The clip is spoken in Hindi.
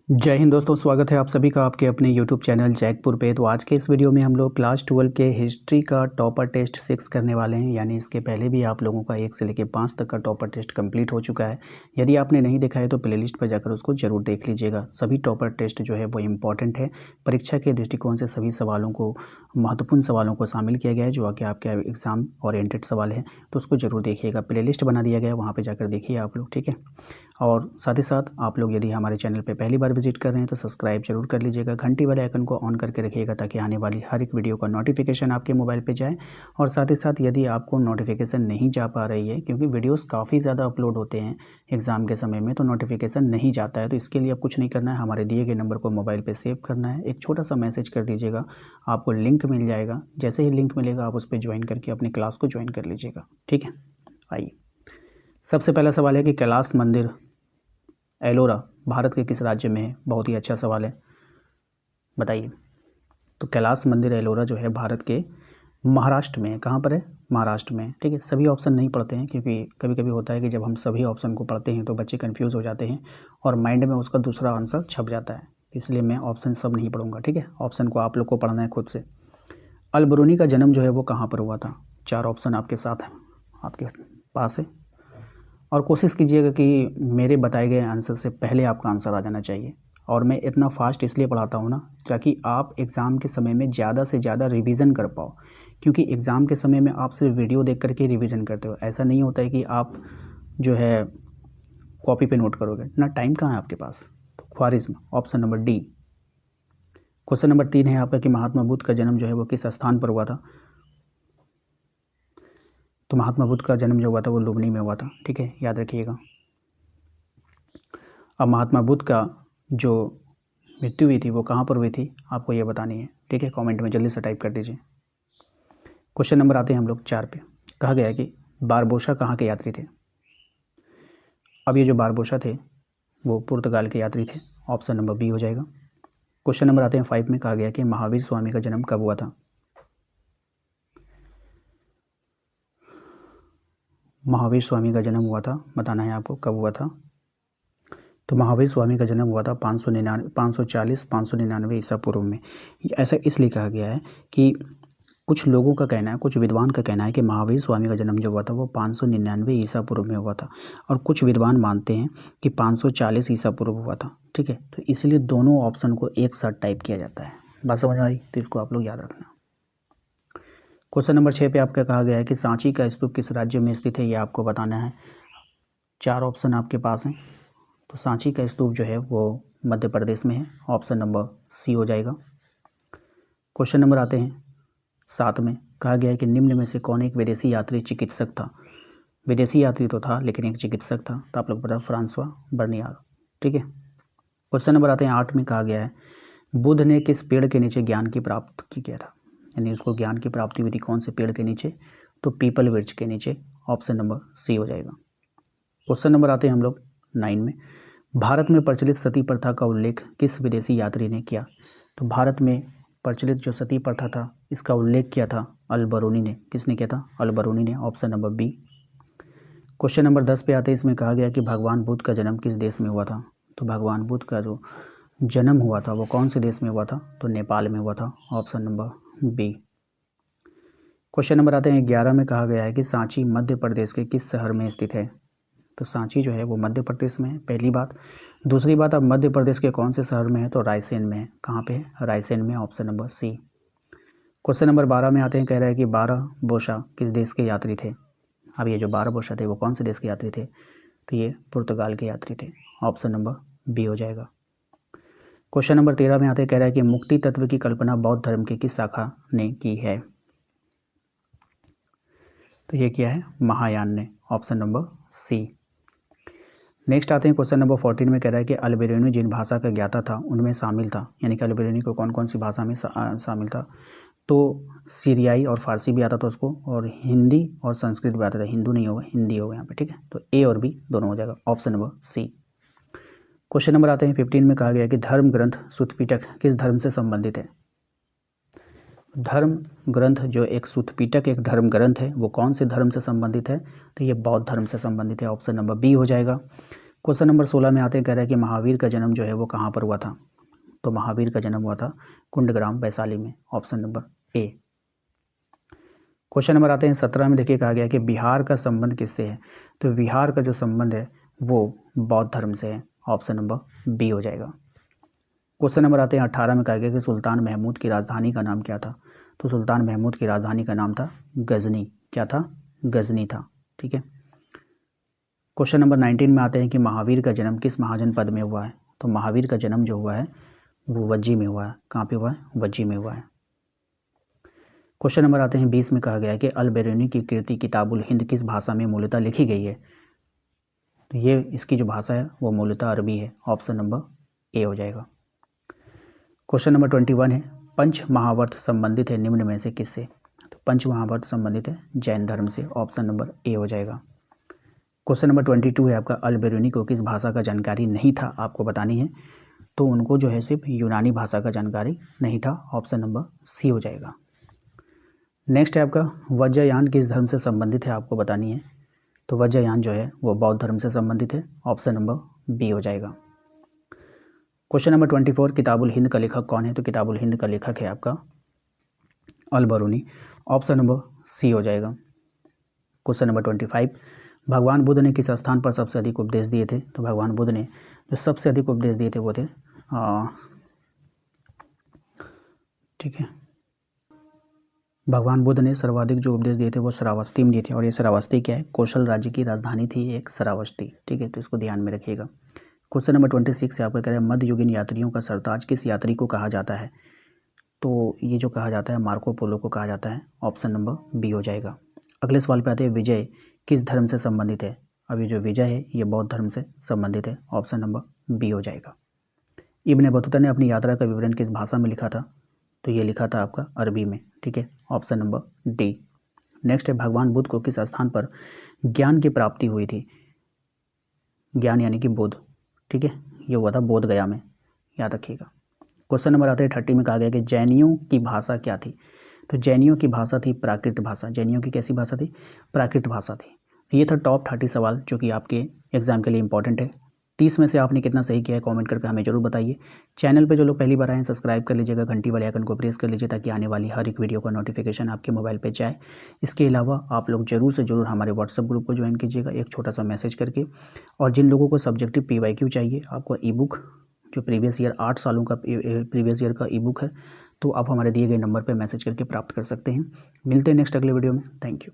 जय हिंद दोस्तों, स्वागत है आप सभी का आपके अपने YouTube चैनल जैकपुर पे। तो आज के इस वीडियो में हम लोग क्लास 12 के हिस्ट्री का टॉपर टेस्ट 6 करने वाले हैं। यानी इसके पहले भी आप लोगों का 1 से लेकर 5 तक का टॉपर टेस्ट कंप्लीट हो चुका है। यदि आपने नहीं देखा है तो प्लेलिस्ट पर जाकर उसको ज़रूर देख लीजिएगा। सभी टॉपर टेस्ट जो है वो इम्पॉर्टेंट है। परीक्षा के दृष्टिकोण से सभी सवालों को, महत्वपूर्ण सवालों को शामिल किया गया है जो कि आपके एग्ज़ाम ओरिएंटेड सवाल है। तो उसको ज़रूर देखिएगा, प्लेलिस्ट बना दिया गया है, वहाँ पर जाकर देखिए आप लोग, ठीक है। और साथ ही साथ आप लोग यदि हमारे चैनल पे पहली बार विजिट कर रहे हैं तो सब्सक्राइब जरूर कर लीजिएगा, घंटी वाले आइकन को ऑन करके रखिएगा ताकि आने वाली हर एक वीडियो का नोटिफिकेशन आपके मोबाइल पे जाए। और साथ ही साथ यदि आपको नोटिफिकेशन नहीं जा पा रही है, क्योंकि वीडियोस काफ़ी ज़्यादा अपलोड होते हैं एग्ज़ाम के समय में, तो नोटिफिकेशन नहीं जाता है, तो इसके लिए अब कुछ नहीं करना है, हमारे दिए गए नंबर को मोबाइल पर सेव करना है, एक छोटा सा मैसेज कर दीजिएगा, आपको लिंक मिल जाएगा। जैसे ही लिंक मिलेगा आप उस पर ज्वाइन करके अपनी क्लास को ज्वाइन कर लीजिएगा, ठीक है। आइए, सबसे पहला सवाल है कि कैलाश मंदिर एलोरा भारत के किस राज्य में है? बहुत ही अच्छा सवाल है, बताइए। तो कैलाश मंदिर एलोरा जो है भारत के महाराष्ट्र में है। कहाँ पर है? महाराष्ट्र में, ठीक है। सभी ऑप्शन नहीं पढ़ते हैं क्योंकि कभी कभी होता है कि जब हम सभी ऑप्शन को पढ़ते हैं तो बच्चे कंफ्यूज हो जाते हैं और माइंड में उसका दूसरा आंसर छप जाता है, इसलिए मैं ऑप्शन सब नहीं पढ़ूंगा, ठीक है। ऑप्शन को आप लोग को पढ़ना है खुद से। अल-बरूनी का जन्म जो है वो कहाँ पर हुआ था? 4 ऑप्शन आपके साथ हैं, आपके पास है, और कोशिश कीजिएगा कि मेरे बताए गए आंसर से पहले आपका आंसर आ जाना चाहिए। और मैं इतना फास्ट इसलिए पढ़ाता हूँ ना, ताकि आप एग्ज़ाम के समय में ज़्यादा से ज़्यादा रिवीजन कर पाओ, क्योंकि एग्ज़ाम के समय में आप सिर्फ वीडियो देख करके रिवीजन करते हो। ऐसा नहीं होता है कि आप जो है कॉपी पे नोट करोगे ना, टाइम कहाँ है आपके पास। तो Khwarizm, option number D. Question number 3 है आपका कि महात्मा बुद्ध का जन्म जो है वो किस स्थान पर हुआ था? तो महात्मा बुद्ध का जन्म जो हुआ था वो लुम्बिनी में हुआ था, ठीक है, याद रखिएगा। अब महात्मा बुद्ध का जो मृत्यु हुई थी वो कहाँ पर हुई थी, आपको ये बतानी है, ठीक है। कमेंट में जल्दी से टाइप कर दीजिए। क्वेश्चन नंबर आते हैं हम लोग 4 पे। कहा गया है कि बारबोसा कहाँ के यात्री थे? अब ये जो बारबोसा थे वो पुर्तगाल के यात्री थे, ऑप्शन नंबर बी हो जाएगा। क्वेश्चन नंबर आते हैं 5 में। कहा गया कि महावीर स्वामी का जन्म कब हुआ था? महावीर स्वामी का जन्म हुआ था, बताना है आपको कब हुआ था। तो महावीर स्वामी का जन्म हुआ था 599 ईसा पूर्व में। ऐसा इसलिए कहा गया है कि कुछ लोगों का कहना है, कुछ विद्वान का कहना है कि महावीर स्वामी का जन्म जो हुआ था वो 599 ईसा पूर्व में हुआ था, और कुछ विद्वान मानते हैं कि 540 ईसा पूर्व हुआ था, ठीक है। तो इसलिए दोनों ऑप्शन को एक साथ टाइप किया जाता है। बात समझ में आई? तो इसको आप लोग याद रखना। क्वेश्चन नंबर 6 पे आपका कहा गया है कि सांची का स्तूप किस राज्य में स्थित है, ये आपको बताना है। 4 ऑप्शन आपके पास हैं। तो सांची का स्तूप जो है वो मध्य प्रदेश में है, ऑप्शन नंबर सी हो जाएगा। क्वेश्चन नंबर आते हैं 7 में। कहा गया है कि निम्न में से कौन एक विदेशी यात्री चिकित्सक था? विदेशी यात्री तो था लेकिन एक चिकित्सक था, तो आप लोग पता फ्रांसवा बर्नियार, ठीक है। क्वेश्चन नंबर आते हैं 8 में। कहा गया है बुद्ध ने किस पेड़ के नीचे ज्ञान की प्राप्ति किया था, यानी उसको ज्ञान की प्राप्ति हुई थी कौन से पेड़ के नीचे? तो पीपल वृक्ष के नीचे, ऑप्शन नंबर सी हो जाएगा। क्वेश्चन नंबर आते हैं हम लोग 9 में। भारत में प्रचलित सती प्रथा का उल्लेख किस विदेशी यात्री ने किया? तो भारत में प्रचलित जो सती प्रथा था इसका उल्लेख किया था अल-बरूनी ने। किसने किया था? अल-बरूनी ने, option number B. Question number 10 पे आते हैं। इसमें कहा गया कि भगवान बुद्ध का जन्म किस देश में हुआ था? तो भगवान बुद्ध का जो जन्म हुआ था वो कौन से देश में हुआ था? तो नेपाल में हुआ था, option number B. Question number आते हैं 11 में। कहा गया है कि सांची मध्य प्रदेश के किस शहर में स्थित है? तो सांची जो है वो मध्य प्रदेश में है, पहली बात। दूसरी बात, अब मध्य प्रदेश के कौन से शहर में है? तो रायसेन में है। कहाँ पे है? रायसेन में, option number C. Question number 12 में आते हैं। कह रहा है कि बारबोसा किस देश के यात्री थे? अब ये जो बारबोसा थे वो कौन से देश के यात्री थे? तो ये पुर्तगाल के यात्री थे, ऑप्शन नंबर बी हो जाएगा। क्वेश्चन नंबर 13 में आते हैं। कह रहा है कि मुक्ति तत्व की कल्पना बौद्ध धर्म की किस शाखा ने की है? तो ये किया है महायान ने, ऑप्शन नंबर सी। नेक्स्ट आते हैं क्वेश्चन नंबर 14 में। कह रहा है कि अल-बेरूनी जिन भाषा का ज्ञाता था उनमें शामिल था, यानी कि अल-बेरूनी को कौन कौन सी भाषा में शामिल था? तो सीरियाई और फारसी भी आता था उसको, और हिंदी और संस्कृत भी आता था। हिंदू नहीं होगा, हिंदी होगा यहाँ पे, ठीक है। तो ए और बी दोनों हो जाएगा, option number C. Question number आते हैं 15 में। कहा गया कि धर्म ग्रंथ सुत्तपिटक किस धर्म से संबंधित है? धर्म ग्रंथ जो एक सुत्तपिटक एक धर्म ग्रंथ है वो कौन से धर्म से संबंधित है? तो ये बौद्ध धर्म से संबंधित है, ऑप्शन नंबर बी हो जाएगा। क्वेश्चन नंबर 16 में आते हैं, कह रहा है कि महावीर का जन्म जो है वो कहाँ पर हुआ था। तो महावीर का जन्म हुआ था कुंडग्राम वैशाली में, option number A. Question number आते हैं 17 में, देखिए कहा गया कि बिहार का संबंध किससे है। तो बिहार का जो संबंध है वो बौद्ध धर्म से है, ऑप्शन नंबर बी हो जाएगा। क्वेश्चन नंबर आते हैं 18 में, कहा गया कि सुल्तान महमूद की राजधानी का नाम क्या था। तो सुल्तान महमूद की राजधानी का नाम था गजनी। क्या था? गजनी था। ठीक है। क्वेश्चन नंबर 19 में आते हैं कि महावीर का जन्म किस महाजनपद में हुआ है। तो महावीर का जन्म जो हुआ है वो वज्जी में हुआ है। कहाँ पे हुआ है? वज्जी में हुआ है। क्वेश्चन नंबर आते हैं 20 में, कहा गया है कि अल बेरूनी की कृति किताबुल हिंद किस भाषा में मूलतः लिखी गई है। तो ये इसकी जो भाषा है वो मूलतः अरबी है, ऑप्शन नंबर ए हो जाएगा। क्वेश्चन नंबर 21 है, पंच महावर्त संबंधित है निम्न में से किससे। तो पंच महावर्त संबंधित है जैन धर्म से, ऑप्शन नंबर ए हो जाएगा। क्वेश्चन नंबर 22 है आपका, अल बेरूनी को किस भाषा का जानकारी नहीं था, आपको बतानी है। तो उनको जो है सिर्फ यूनानी भाषा का जानकारी नहीं था, ऑप्शन नंबर सी हो जाएगा। नेक्स्ट है आपका, वज्रयान किस धर्म से संबंधित है, आपको बतानी है। तो वज्रयान जो है वो बौद्ध धर्म से संबंधित है, ऑप्शन नंबर बी हो जाएगा। क्वेश्चन नंबर 24, किताबुल हिंद का लेखक कौन है। तो किताबुल हिंद का लेखक है आपका अल बेरूनी, ऑप्शन नंबर सी हो जाएगा। क्वेश्चन नंबर 25, भगवान बुद्ध ने किस स्थान पर सबसे अधिक उपदेश दिए थे। तो भगवान बुद्ध ने जो सबसे अधिक उपदेश दिए थे वो थे ठीक है, भगवान बुद्ध ने सर्वाधिक जो उपदेश दिए थे वो श्रावस्ती में दिए थे। और ये श्रावस्ती क्या है? कौशल राज्य की राजधानी थी एक श्रावस्ती। ठीक है, तो इसको ध्यान में रखिएगा। क्वेश्चन नंबर 26 से आपको कह रहे हैं, मध्ययुगीन यात्रियों का सरताज किस यात्री को कहा जाता है। तो ये जो कहा जाता है मार्को पोलो को कहा जाता है, ऑप्शन नंबर बी हो जाएगा। अगले सवाल पे आते हैं, विजय किस धर्म से संबंधित है। अब ये जो विजय है ये बौद्ध धर्म से संबंधित है, ऑप्शन नंबर बी हो जाएगा। इब्न बतूता ने अपनी यात्रा का विवरण किस भाषा में लिखा था। तो ये लिखा था आपका अरबी में। ठीक है, ऑप्शन नंबर डी। नेक्स्ट है, भगवान बुद्ध को किस स्थान पर ज्ञान की प्राप्ति हुई थी। ज्ञान यानी कि बोध। ठीक है, ये हुआ था बोध गया में, याद रखिएगा। क्वेश्चन नंबर आते हैं 30 में, कहा गया कि जैनियों की भाषा क्या थी। तो जैनियों की भाषा थी प्राकृत भाषा। जैनियों की कैसी भाषा थी? प्राकृत भाषा थी। तो ये था टॉप 30 सवाल जो कि आपके एग्जाम के लिए इंपॉर्टेंट है। 30 में से आपने कितना सही किया है कमेंट करके हमें जरूर बताइए। चैनल पे जो लोग पहली बार आए हैं सब्सक्राइब कर लीजिएगा, घंटी वाले आइकन को प्रेस कर लीजिए ताकि आने वाली हर एक वीडियो का नोटिफिकेशन आपके मोबाइल पे जाए। इसके अलावा आप लोग जरूर से जरूर हमारे व्हाट्सएप ग्रुप को ज्वाइन कीजिएगा एक छोटा सा मैसेज करके। और जिन लोगों को सब्जेक्टिव PYQ चाहिए, आपको ई बुक जो प्रीवियस ईयर 8 सालों का प्रीवियस ईयर का ई बुक है, तो आप हमारे दिए गए नंबर पर मैसेज करके प्राप्त कर सकते हैं। मिलते हैं नेक्स्ट अगले वीडियो में। Thank you.